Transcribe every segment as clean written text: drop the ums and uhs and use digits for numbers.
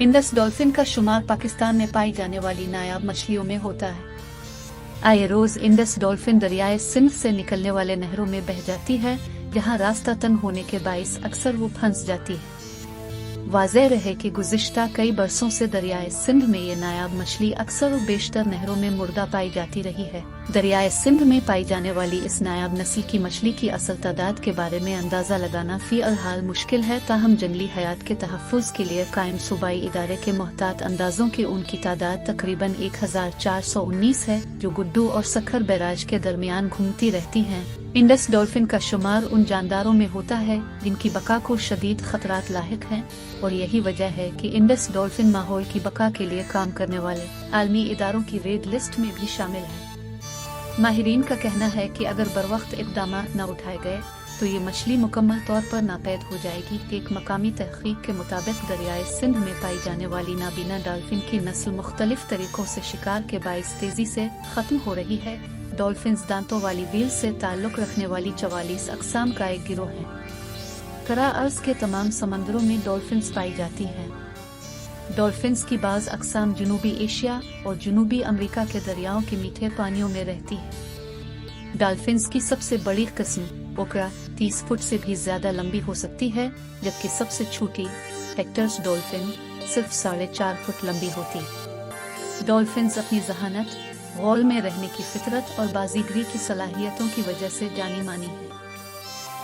Indus dolphin का शुमार पाकिस्तान में पाई जाने वाली नायाब मछलियों में होता है। आए रोज इंडस डॉल्फिन दरियाए सिंध से निकलने वाले नहरों में बह जाती है, जहां रास्ता तंग होने के बाइस अक्सर वो फंस जाती है। वाज़ेह रहे कि गुज़िश्ता कई बरसों से दरियाए सिंध में ये नायाब मछली अक्सर और बेशतर नहरों में मुर्दा पाई जाती रही है। दरियाए सिंध में पाई जाने वाली इस नायाब नस्ल की मछली की असल तादाद के बारे में अंदाजा लगाना फ़िलहाल मुश्किल है, ताहम जंगली हयात के तहफ़्फ़ुज़ के लिए कायम सूबाई इदारे के मोहतात अंदाजों की उनकी तादाद तकरीबन 1419 है, जो गुड्डू और सखर बैराज के दरमियान घूमती रहती हैं। इंडस डॉल्फिन का शुमार उन जानदारों में होता है जिनकी बका को शदीद खतरात लाहिक हैं, और यही वजह है कि इंडस डॉल्फिन माहौल की बका के लिए काम करने वाले आलमी इदारों की रेड लिस्ट में भी शामिल है। माहिरीन का कहना है कि अगर बरवक्त इक़दाम न उठाए गए तो ये मछली मुकम्मल तौर पर नापैद हो जाएगी। एक मकामी तहक़ीक़ के मुताबिक दरियाए सिंध में पाई जाने वाली नाबीना डॉल्फिन की नस्ल मुख्तलिफ तरीकों से शिकार के बाइस तेजी से ख़त्म हो रही है। डॉल्फिन्स दांतों वाली व्हील से ताल्लुक़ रखने वाली 44 अक़साम का एक गिरोह है। करा अर्ज़ के तमाम समंदरों में डॉल्फिन्स पाई जाती हैं। डॉल्फिन्स की बाज़ अक़साम जनूबी एशिया और जनूबी अमेरिका के दरियाओं के मीठे पानियों में रहती है। डॉल्फिन्स की सबसे बड़ी किस्म ओकरा 30 फुट से भी ज़्यादा लंबी हो सकती है, जबकि सबसे छोटी हेक्टर्स डॉल्फिन सिर्फ 4.5 फुट लंबी होती है। डॉल्फिन्स अपनी जहानत, गौल में रहने की फितरत और बाजीगरी की सलाहियतों की वजह से जानी मानी है,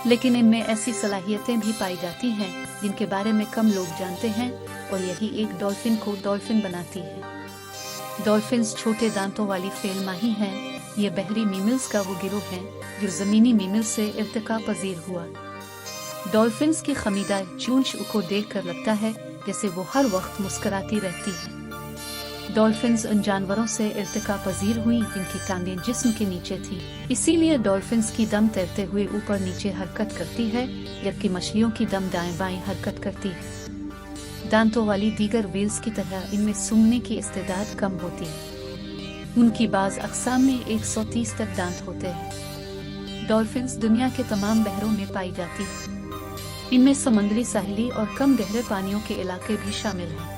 लेकिन इनमें ऐसी सलाहियतें भी पाई जाती हैं जिनके बारे में कम लोग जानते हैं, और यही एक डॉल्फिन को डॉल्फिन बनाती है। डॉल्फिन्स छोटे दांतों वाली फेल माही हैं। ये बहरी मीमल्स का वो गिरोह है जो ज़मीनी मीमल से इर्तिका पजीर हुआ। डॉल्फिन्स की खमीदा चूंच को देखकर लगता है जैसे वो हर वक्त मुस्कराती रहती है। डॉल्फिन्स उन जानवरों से इर्तिका पजीर हुई जिनकी टांगें जिस्म के नीचे थी, इसीलिए डॉल्फिन्स की दम तैरते हुए ऊपर नीचे हरकत करती है, जबकि मछलियों की दम दाएं बाएं हरकत करती है। दांतों वाली दीगर व्हेल्स की तरह इनमें सूंघने की इस्तेदाद कम होती है। उनकी बाज़ अक़साम में 130 तक दांत होते हैं। डॉल्फिन्स दुनिया के तमाम बहरों में पाई जाती है। इनमें समुद्री, साहिली और कम गहरे पानियों के इलाके भी शामिल हैं।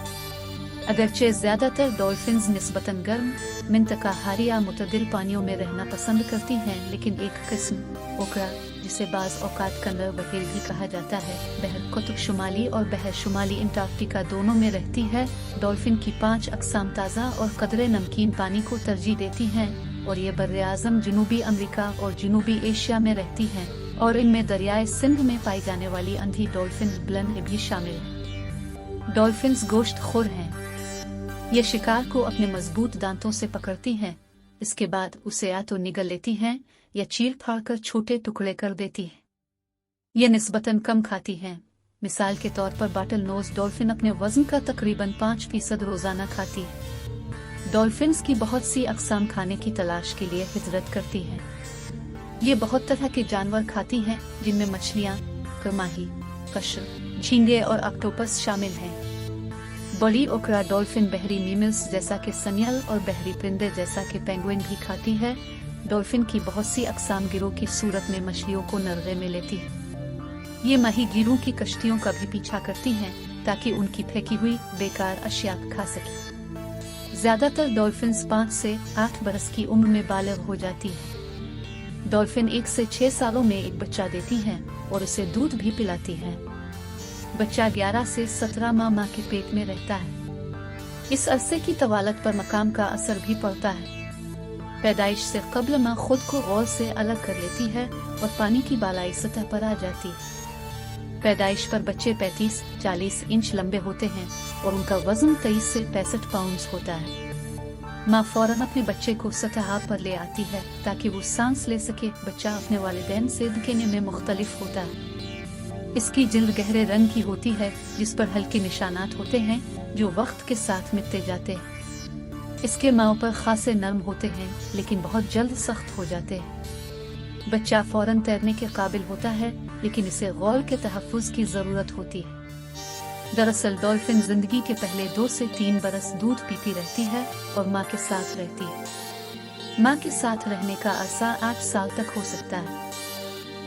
अगरचे ज़्यादातर डॉल्फिन्स निस्बतन गर्म, मिंतक़ाहारी या मुतदिल पानियों में रहना पसंद करती हैं, लेकिन एक किस्म ओकरा, जिसे बाज़ औक़ात कंदर बहेल भी कहा जाता है, बहर कुतुब शुमाली और बहर शुमाली अंटार्कटिका दोनों में रहती है। डॉल्फिन की 5 अक़साम ताज़ा और कदरे नमकीन पानी को तरजीह देती हैं, और ये बर्र-ए-आज़म जनूबी अमरीका और जनूबी एशिया में रहती हैं, और इनमें दरियाए सिंध में पाई जाने वाली अंधी डॉल्फिन ब्लन भी शामिल है। डॉल्फिन्स गोश्त खोर हैं। ये शिकार को अपने मजबूत दांतों से पकड़ती हैं, इसके बाद उसे या तो निगल लेती हैं या चीर फाड़ कर छोटे टुकड़े कर देती हैं। ये निस्बतन कम खाती हैं। मिसाल के तौर पर बाटल नोज डॉल्फिन अपने वजन का तकरीबन 5% रोजाना खाती है। डॉल्फिन्स की बहुत सी अक़साम खाने की तलाश के लिए हिजरत करती हैं। ये बहुत तरह के जानवर खाती हैं, जिनमें मछलियाँ, करमाही, कशर, झींगे और ऑक्टोपस शामिल हैं। बड़ी ओकरा डॉल्फिन बहरी मीमल्स जैसा कि सनियल और बहरी परिंदे जैसा कि पेंगुइन भी खाती है। डॉल्फिन की बहुत सी अक़साम गिरोह की सूरत में मछलियों को नरगे में लेती है। ये माही गिरोह की कश्तियों का भी पीछा करती हैं ताकि उनकी फेंकी हुई बेकार अशिया खा सके। ज़्यादातर डॉल्फिन्स 5 से 8 बरस की उम्र में बालिग हो जाती है। डॉल्फिन 1 से 6 सालों में एक बच्चा देती हैं और उसे दूध भी पिलाती हैं। बच्चा 11 से 17 माह के पेट में रहता है। इस अरसे की तवालत पर मकाम का असर भी पड़ता है। पैदाइश से कब्ल माँ खुद को गौर से अलग कर लेती है और पानी की बालाई सतह पर आ जाती है। पैदाइश पर बच्चे 35-40 इंच लंबे होते हैं और उनका वजन 23 से 65 पाउंड होता है। माँ फौरन अपने बच्चे को सतह पर ले आती है ताकि वो सांस ले सके। बच्चा अपने वालिदैन से दिखने में मुख्तलिफ होता है। इसकी जिल्द गहरे रंग की होती है, जिस पर हल्के निशानात होते हैं जो वक्त के साथ मिटते जाते हैं। इसके माओ पर खासे नरम होते हैं, लेकिन बहुत जल्द सख्त हो जाते हैं। बच्चा फौरन तैरने के काबिल होता है, लेकिन इसे गौल के तहफ़्फ़ुज़ की ज़रूरत होती है। दरअसल डॉल्फिन जिंदगी के पहले 2 से 3 बरस दूध पीती रहती है और माँ के साथ रहती है। माँ के साथ रहने का अरसा 8 साल तक हो सकता है।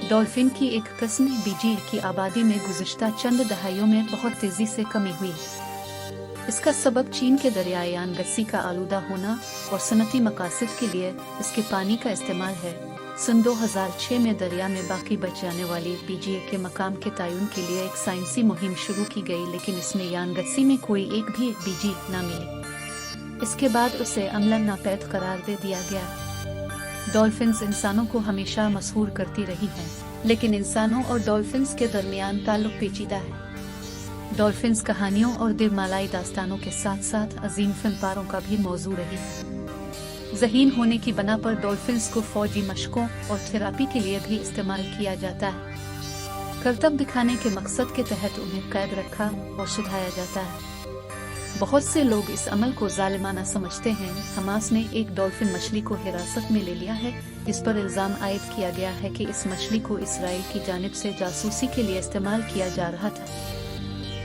डॉल्फिन की एक किस्म बीजी की आबादी में गुज़िश्ता चंद दहाइयों में बहुत तेजी से कमी हुई है। इसका सबब चीन के दरियाई यानगसी का आलूदा होना और सनती मकासद के लिए इसके पानी का इस्तेमाल है। सन 2006 में दरिया में बाकी बच जाने वाली पीजीए के मकाम के तयन के लिए एक साइंसी मुहिम शुरू की गई, लेकिन इसमें यानगसी में कोई एक भी बीजी न मिली। इसके बाद उसे अमलन नापैद करार दे दिया गया। डॉल्फिन्स इंसानों को हमेशा मशहूर करती रही हैं, लेकिन इंसानों और डॉल्फिन्स के दरमियान ताल्लुक पेचीदा है। डॉल्फिन्स कहानियों और दिलमालाई दास्तानों के साथ साथ अजीम फनकारों का भी मौजू रही है। ज़हीन होने की बना पर डॉल्फिन्स को फौजी मशकों और थेरापी के लिए भी इस्तेमाल किया जाता है। करतब दिखाने के मकसद के तहत उन्हें कैद रखा और सुधाया जाता है। बहुत से लोग इस अमल को जालिमाना समझते हैं। हमास ने एक डॉल्फिन मछली को हिरासत में ले लिया है, जिस पर इल्जाम आयद किया गया है कि इस मछली को इसराइल की जानिब से जासूसी के लिए इस्तेमाल किया जा रहा था।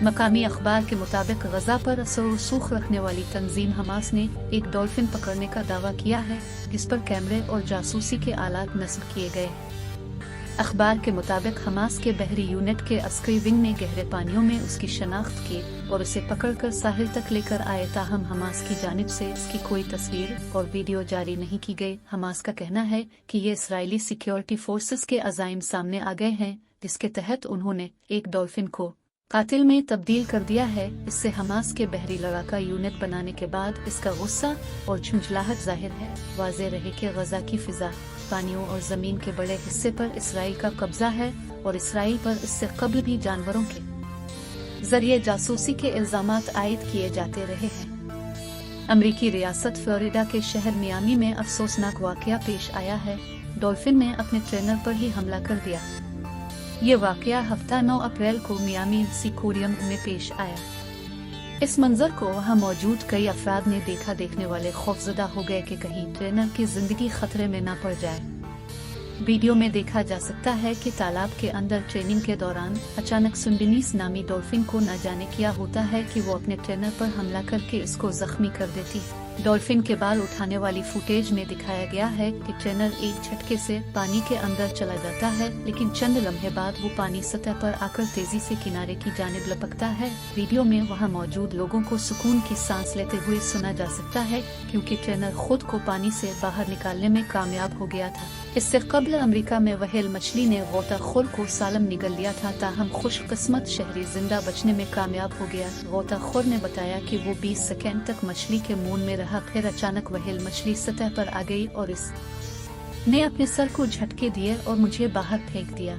मकामी अखबार के मुताबिक गजा पर असर रसूख रखने वाली तंजीम हमास ने एक डॉल्फिन पकड़ने का दावा किया है, जिस पर कैमरे और जासूसी के आलात नस्ब किए गए। अखबार के मुताबिक हमास के बहरी यूनिट के अस्करी विंग ने गहरे पानियों में उसकी शनाख्त की और उसे पकड़कर साहिल तक लेकर आए, ताहम हमास की जानिब से इसकी कोई तस्वीर और वीडियो जारी नहीं की गई। हमास का कहना है कि ये इसराइली सिक्योरिटी फोर्सेस के अज़ाइम सामने आ गए हैं, जिसके तहत उन्होंने एक डॉल्फिन को कातिल में तब्दील कर दिया है। इससे हमास के बहरी लड़ाका यूनिट बनाने के बाद इसका गुस्सा और झुंझलाहट जाहिर है। वाज़ेह रहे कि गजा की फिजा, पानियों और जमीन के बड़े हिस्से पर इसराइल का कब्जा है और इसराइल पर इससे कबल भी जानवरों के जरिए जासूसी के इल्जामात आयद किए जाते रहे हैं। अमरीकी रियासत फ्लोरिडा के शहर मियामी में अफसोसनाक वाकया पेश आया है। डॉल्फिन ने अपने ट्रेनर पर ही हमला कर दिया। ये वाकया हफ्ता 9 अप्रैल को मियामी सिकोरियम में पेश आया। इस मंजर को वहां मौजूद कई अफराद ने देखा। देखने वाले खौफजदा हो गए कि कहीं ट्रेनर की जिंदगी खतरे में न पड़ जाए। वीडियो में देखा जा सकता है कि तालाब के अंदर ट्रेनिंग के दौरान अचानक सुंडनीस नामी डॉल्फिन को न जाने क्या होता है कि वो अपने ट्रेनर पर हमला करके इसको जख्मी कर देती है। डॉल्फिन के बाल उठाने वाली फुटेज में दिखाया गया है कि ट्रेनर एक झटके से पानी के अंदर चला जाता है, लेकिन चंद लम्हे बाद वो पानी सतह पर आकर तेजी से किनारे की जानिब लपकता है। वीडियो में वहां मौजूद लोगों को सुकून की सांस लेते हुए सुना जा सकता है, क्योंकि ट्रेनर खुद को पानी से बाहर निकालने में कामयाब हो गया था। इससे कबल अमेरिका में व्हेल मछली ने गोताखोर को सालम निगल लिया था, ताहम खुशकिस्मत शहरी जिंदा बचने में कामयाब हो गया। गोताखोर ने बताया कि वो 20 सेकेंड तक मछली के मुंह में रहा, फिर अचानक व्हेल मछली सतह पर आ गई और इस ने अपने सर को झटके दिए और मुझे बाहर फेंक दिया।